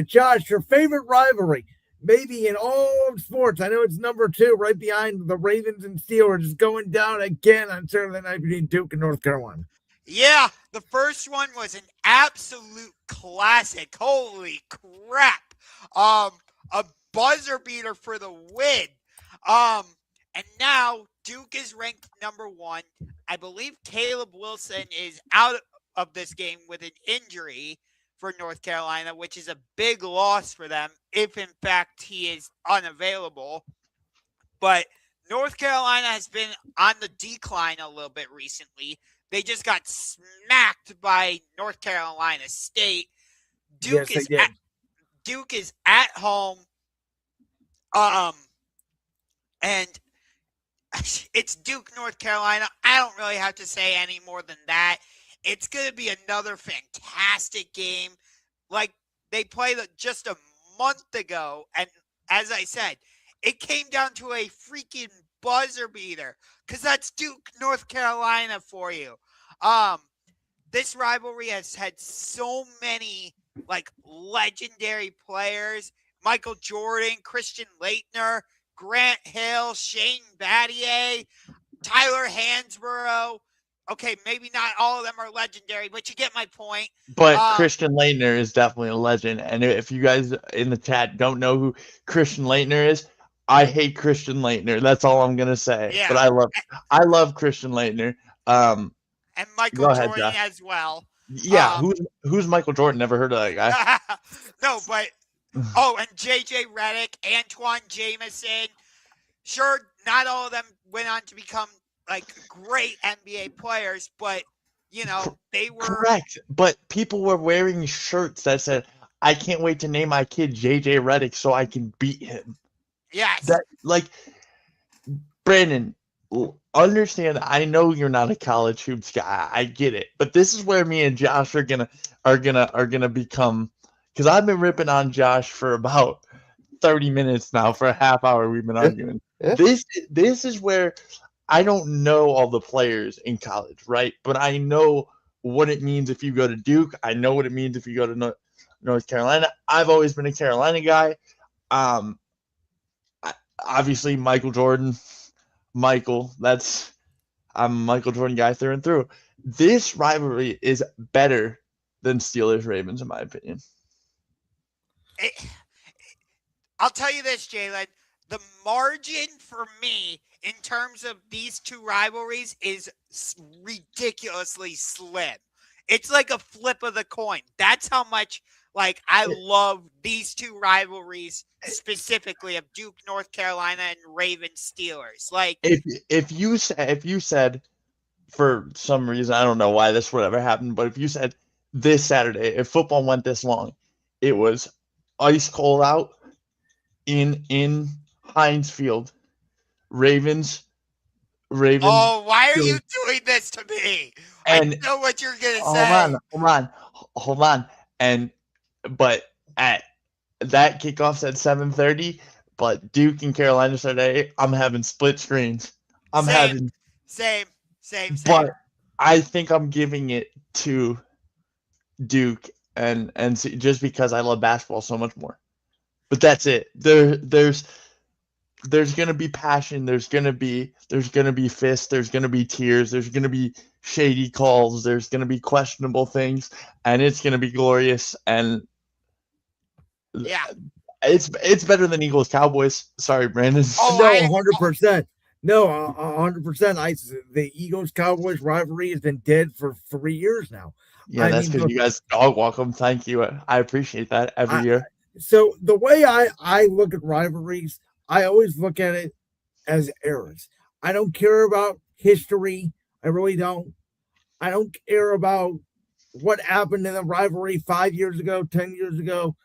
Josh, your favorite rivalry, maybe in all of sports. I know it's number two, right behind the Ravens and Steelers, going down again on Saturday night between Duke and North Carolina. Yeah, the first one was an absolute classic. Holy crap. A buzzer beater for the win. Um, and now Duke is ranked number one. I believe Caleb Wilson is out of this game with an injury for North Carolina, which is a big loss for them if in fact he is unavailable. But North Carolina has been on the decline a little bit recently. They just got smacked by North Carolina State. Yes, Duke they is did. at, Duke is at home. And it's Duke, North Carolina. I don't really have to say any more than that. It's going to be another fantastic game. Like they played just a month ago. And as I said, it came down to a freaking buzzer beater because that's Duke, North Carolina for you. This rivalry has had so many like legendary players. Michael Jordan, Christian Laettner, Grant Hill, Shane Battier, Tyler Hansborough. Okay, maybe not all of them are legendary, but you get my point. But Christian Laettner is definitely a legend. And if you guys in the chat don't know who Christian Laettner is, I hate Christian Laettner. That's all I'm gonna say. Yeah. But I love Christian Laettner. And Michael go ahead, Jordan Josh. as well. Yeah, who's Michael Jordan? Never heard of that guy. No, but and JJ Redick, Antoine Jameson. Sure, not all of them went on to become like great NBA players, but you know, they were correct. But people were wearing shirts that said, "I can't wait to name my kid JJ Redick so I can beat him." Yes. That like Brandon, understand. I know you're not a college hoops guy. I get it, but this is where me and Josh are gonna become. Because I've been ripping on Josh for about 30 minutes now. For a half hour, we've been arguing. Yeah. This is where I don't know all the players in college, right? But I know what it means if you go to Duke. I know what it means if you go to North Carolina. I've always been a Carolina guy. Obviously, Michael Jordan. I'm a Michael Jordan guy through and through. This rivalry is better than Steelers Ravens, in my opinion. I'll tell you this, Jalen. The margin for me in terms of these two rivalries is ridiculously slim. It's like a flip of the coin. That's how much I love these two rivalries specifically of Duke, North Carolina, and Ravens Steelers. If you said for some reason, I don't know why this would ever happen, but if you said this Saturday, if football went this long, it was ice cold out in Heinz Field, Ravens. Oh, why are you doing this to me? I know what you're gonna say. Hold on. But at that kickoff's at 7:30. But Duke and Carolina Saturday, I'm having split screens. Same. But I think I'm giving it to Duke and just because I love basketball so much more. But that's it. There's gonna be passion. There's gonna be fists. There's gonna be tears. There's gonna be shady calls. There's gonna be questionable things, and it's gonna be glorious. And yeah, it's better than Eagles Cowboys. Sorry, Brandon. Oh, no, 100%. No, 100%. The Eagles Cowboys rivalry has been dead for 3 years now. Yeah, that's because you guys dog walk them. Thank you. I appreciate that every year. So the way I look at rivalries, I always look at it as eras. I don't care about history. I really don't. I don't care about what happened in the rivalry 5 years ago, 10 years ago.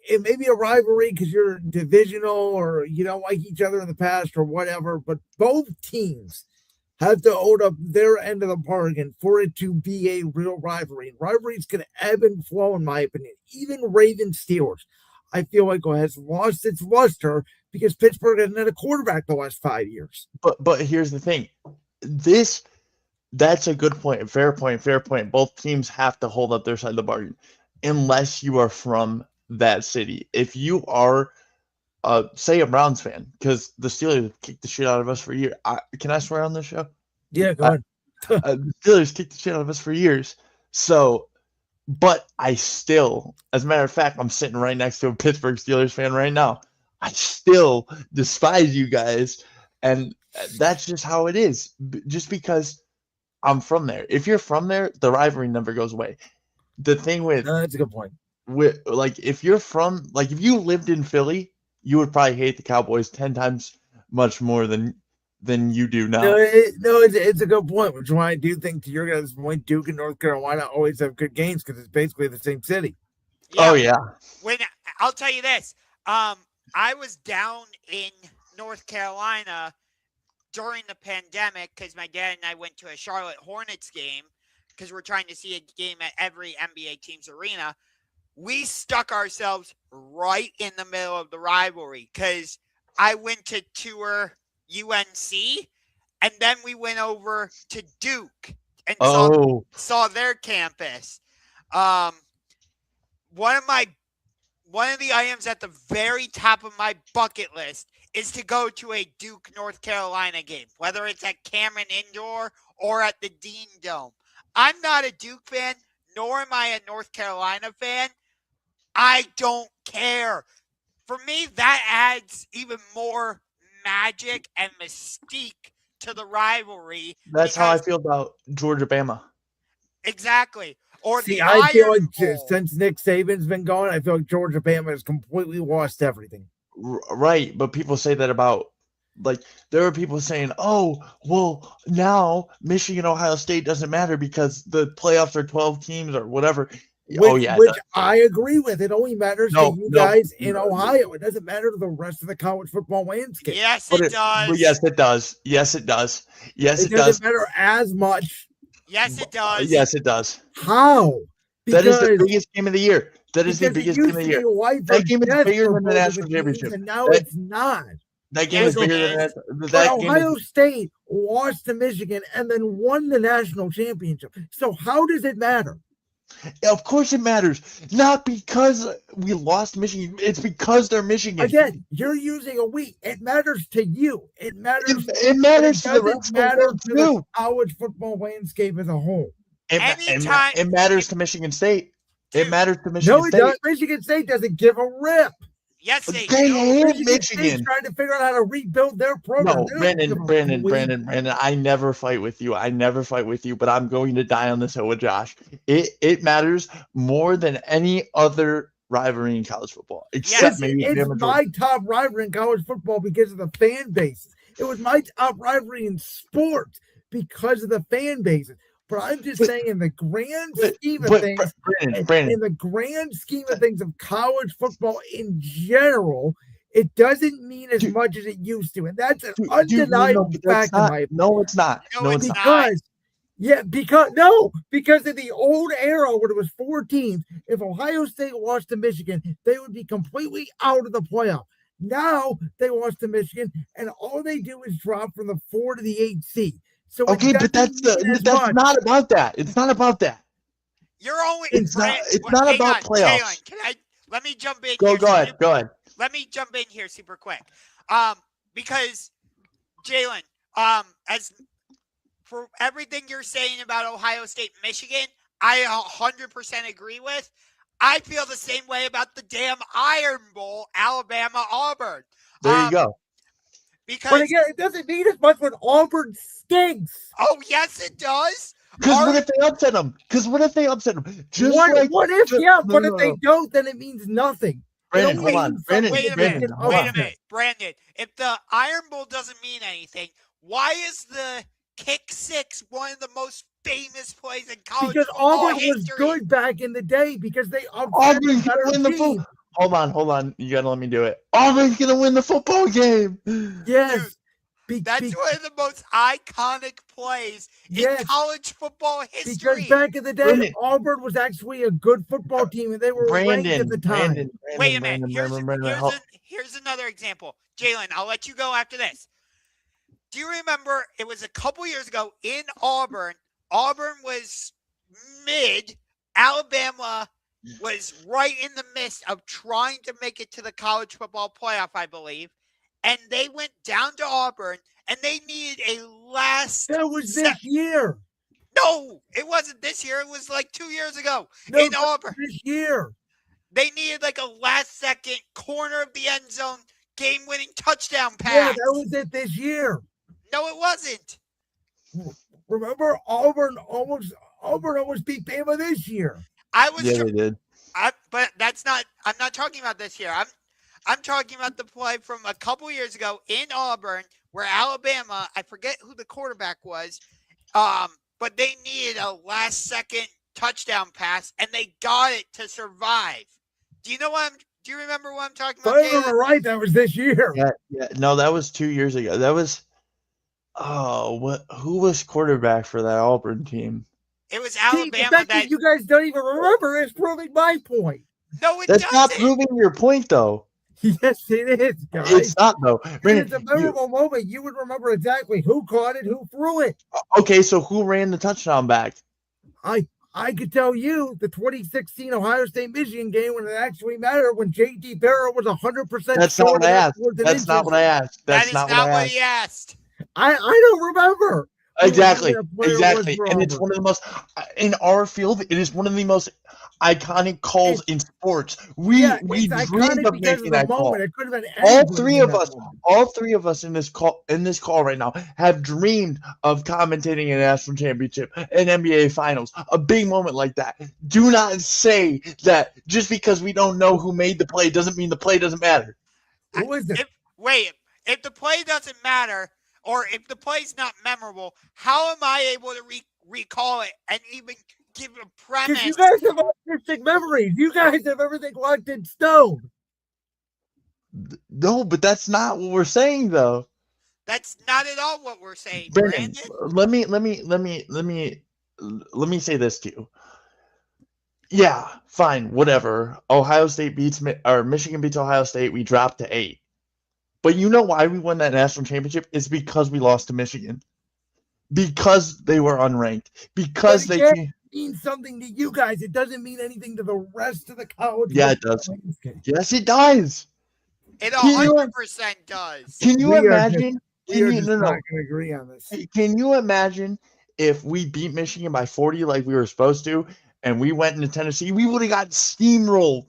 It may be a rivalry because you're divisional or you don't like each other in the past or whatever, but both teams have to hold up their end of the bargain for it to be a real rivalry. And rivalries can ebb and flow, in my opinion. Even Ravens Steelers, I feel like has lost its luster because Pittsburgh hasn't had a quarterback the last 5 years. But here's the thing. That's a good point. Fair point. Both teams have to hold up their side of the bargain. unless you are from that city. If you are, say, a Browns fan, because the Steelers kicked the shit out of us for years. Can I swear on this show? Yeah, go ahead. The Steelers kicked the shit out of us for years. So, but I still, as a matter of fact, I'm sitting right next to a Pittsburgh Steelers fan right now. I still despise you guys, and that's just how it is. Just because I'm from there. If you're from there, the rivalry never goes away. The thing No, that's a good point. with like if you're from like if you lived in Philly, you would probably hate the Cowboys 10 times much more than you do now. No, it's a good point, which is why I do think, to your guys' point, Duke and North Carolina always have good games because it's basically the same city. Oh yeah. When I'll tell you this, I was down in North Carolina during the pandemic because my dad and I went to a Charlotte Hornets game because we're trying to see a game at every NBA team's arena. We stuck ourselves right in the middle of the rivalry because I went to tour UNC and then we went over to Duke and saw their campus. One of the items at the very top of my bucket list is to go to a Duke North Carolina game, whether it's at Cameron Indoor or at the Dean Dome. I'm not a Duke fan, nor am I a North Carolina fan. I don't care. For me, that adds even more magic and mystique to the rivalry. That's how I feel about Georgia-Bama. Exactly. Or See, the I feel Iron like Bowl. since Nick Saban's been gone, I feel like Georgia-Bama has completely lost everything. Right, but people say that about, like, there are people saying, oh, well, now Michigan, Ohio State doesn't matter because the playoffs are 12 teams or whatever. Which I agree with. It only matters to you guys in Ohio. It doesn't matter to the rest of the college football landscape. Yes, it does. But yes, it does. Yes, it does. Yes, it does. It doesn't matter as much. Yes, it does. Yes, it does. How? That is the biggest game of the year. That is the biggest game of the year. That game is bigger than the national championship. And now it's not. That game is bigger than that. But Ohio State lost to Michigan and then won the national championship. So how does it matter? Of course it matters. Not because we lost Michigan. It's because they're Michigan. Again, you're using a we. It matters to you. It matters. It matters to the rest of the world to the college football landscape as a whole. It matters to Michigan State. It matters to Michigan State. No, it doesn't. Michigan State doesn't give a rip. Yes, they hate Michigan. Trying to figure out how to rebuild their program. No, Brandon, I never fight with you. But I'm going to die on this hill with Josh. It matters more than any other rivalry in college football. Except maybe it's my top rivalry in college football because of the fan bases. It was my top rivalry in sports because of the fan bases. But I'm just saying, in the grand scheme of things, in the grand scheme of things of college football in general, it doesn't mean as much as it used to, and that's an undeniable fact in my opinion. No, it's not. No, it's not. Because in the old era when it was 4 teams, if Ohio State lost to Michigan, they would be completely out of the playoff. Now they lost to Michigan, and all they do is drop from the 4 to the 8 seed. So okay, but that's not about that. It's not about that. You're only. It's not about playoffs. Jalen, let me jump in? Go ahead. Let me jump in here super quick. Because Jalen, as for everything you're saying about Ohio State, Michigan, I 100% agree with. I feel the same way about the damn Iron Bowl, Alabama, Auburn. There you go. But again, it doesn't mean as much when Auburn stinks. Oh, yes, it does. Because what if they upset them? But if they don't, then it means nothing. Brandon, hold on. Wait a minute. Brandon, if the Iron Bowl doesn't mean anything, why is the kick six one of the most famous plays in college because football Auburn was good back in the day because they Auburn's gonna win the football. Hold on. You gotta let me do it. Auburn's gonna win the football game. Yes. That's one of the most iconic plays in college football history. Because back in the day, Auburn was actually a good football team, and they were ranked at the time. Wait a minute. Here's another example. Jalen, I'll let you go after this. Do you remember it was a couple years ago in Auburn? Auburn was mid. Alabama was right in the midst of trying to make it to the college football playoff, I believe. And they went down to Auburn, and they needed a last. That was this year. No, it wasn't this year. It was like 2 years ago No, in Auburn. this year. They needed like a last-second corner of the end zone game-winning touchdown pass. Yeah, that was it this year. No, it wasn't. Remember, Auburn almost beat Bama this year. They did. But that's not. I'm not talking about this year. I'm talking about the play from a couple years ago in Auburn where Alabama. I forget who the quarterback was. But they needed a last-second touchdown pass, and they got it to survive. Do you remember what I'm talking about? If I remember right, that was this year. Yeah. No, that was 2 years ago. That was. Oh, who was quarterback for that Auburn team? It was See, Alabama. the fact that you guys don't even remember is proving my point. No, it That's doesn't. not proving your point, though. Yes, it is, guys. It's not, though. It's a memorable moment. You would remember exactly who caught it, who threw it. Okay, so who ran the touchdown back? I could tell you the 2016 Ohio State-Michigan game when it actually mattered when J.D. Barrett was 100%. That's not what I asked. That's not what I asked. That is not what he asked. I don't remember. Exactly. And it's one of the most, in our field, it is one of the most iconic calls in sports. We dreamed of making that call. It could have been all three of us in this call right now have dreamed of commentating a national championship, an NBA finals, a big moment like that. Do not say that just because we don't know who made the play doesn't mean the play doesn't matter. Who is it? If the play doesn't matter, or if the play's not memorable, how am I able to recall it and even give a premise? Because you guys have artistic memories. You guys have everything locked in stone. No, but that's not what we're saying, though. That's not at all what we're saying, Brandon. Brandon. Let me say this to you. Yeah, fine, whatever. Michigan beats Ohio State. We dropped to 8. But you know why we won that national championship? It's because we lost to Michigan. Because they were unranked. Because they means something to you guys. It doesn't mean anything to the rest of the college. Yeah, it does. Yes, it does. It 100% does. Can you imagine? Not going to agree on this. Can you imagine if we beat Michigan by 40 like we were supposed to, and we went into Tennessee? We would have got steamrolled.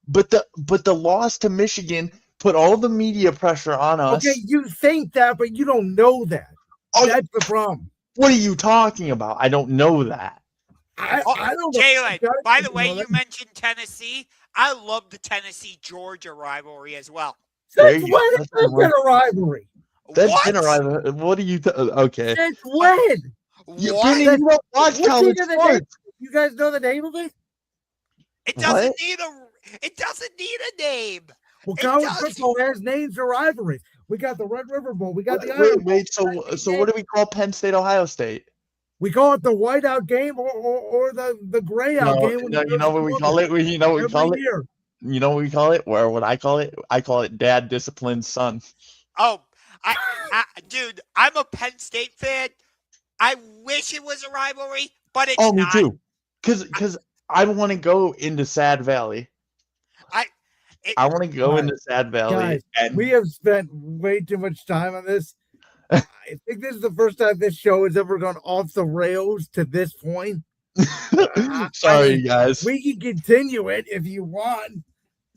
But the loss to Michigan put all the media pressure on us. Okay, you think that, but you don't know that. Oh, that's the problem. What are you talking about? I don't know that. I don't know. Jalen, by the way, you mentioned Tennessee. I love the Tennessee-Georgia rivalry as well. Since when has that been a rivalry? That's been a rivalry. What are you? Okay. Since when? You don't watch college sports. You guys know the name of it? It doesn't need a name. Well, college football has names for rivalries. We got the Red River Bowl. We got the Iron Bowl. So what do we call Penn State, Ohio State? We call it the whiteout game or the grayout game. No, you know what we call it? You know what we call it? You know what we call it? Or what I call it? I call it dad disciplines son. Oh, dude, I'm a Penn State fan. I wish it was a rivalry, but it's not. Oh, me too. Because I want to go into Sad Valley. I want to go into Sad Valley. Guys, we have spent way too much time on this. I think this is the first time this show has ever gone off the rails to this point. Sorry, guys. We can continue it if you want.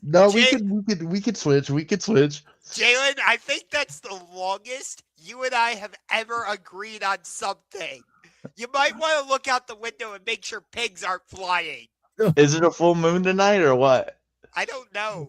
No, we could switch. We could switch. Jalen, I think that's the longest you and I have ever agreed on something. You might want to look out the window and make sure pigs aren't flying. Is it a full moon tonight or what? I don't know.